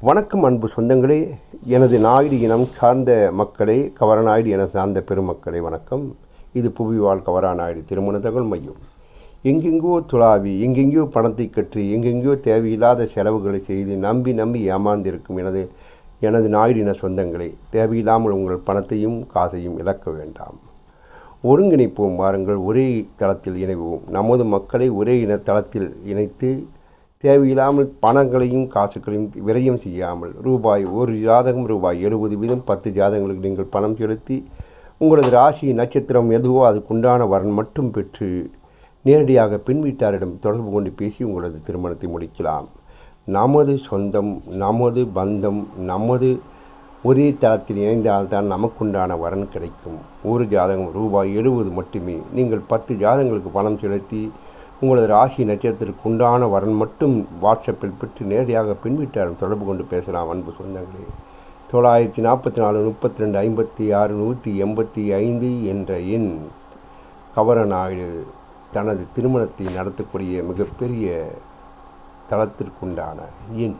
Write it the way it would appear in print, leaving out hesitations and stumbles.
வணக்கம் அன்பு சொந்தங்களே, எனது நாயுடு இனம் சார்ந்த மக்களே, கவரநாயுடு என சார்ந்த பெருமக்களே வணக்கம். இது புவிவாழ் கவரநாயுடு திருமண தகவல் மையம். எங்கெங்கோ துளாவி, எங்கெங்கோ பணத்தை கற்றி, எங்கெங்கோ தேவையில்லாத செலவுகளை செய்து நம்பி ஏமாந்திருக்கும் எனது நாயுடு இன சொந்தங்களே, தேவையில்லாமல் உங்கள் பணத்தையும் காசையும் இழக்க வேண்டாம். ஒருங்கிணைப்போம், வாருங்கள், ஒரே தளத்தில் இணைவோம். நமது மக்களை ஒரே தளத்தில் இணைத்து தேவையில்லாமல் பணங்களையும் காசுகளையும் விரயம் செய்யாமல் ஒரு ஜாதகம் ரூபாய் 70 வீதம் 10 ஜாதகங்களுக்கு நீங்கள் பணம் செலுத்தி உங்களது ராசி நட்சத்திரம் எதுவோ அதுக்குண்டான வரன் மட்டும் பெற்று நேரடியாக பெண் வீட்டாரிடம் தொடர்பு கொண்டு பேசி உங்களது திருமணத்தை முடிக்கலாம். நமது சொந்தம், நமது பந்தம், நமது ஒரே தளத்தில் இணைந்தால்தான் நமக்குண்டான வரன் கிடைக்கும். ஒரு ஜாதகம் ரூபாய் 70 மட்டுமே. நீங்கள் 10 ஜாதகங்களுக்கு பணம் செலுத்தி உங்களது ராசி நட்சத்திரத்திற்கு உண்டான வரன் மட்டும் வாட்ஸ்அப்பில் பெற்று நேரடியாக பெண் வீட்டாரிடம் தொடர்பு கொண்டு பேசலாம். அன்பு சொந்தங்களே, 944 32 56 185 என்ற எண் கவரநாயுடு தனது திருமணத்தை நடத்தக்கூடிய மிகப்பெரிய தளத்திற்குண்டான எண்.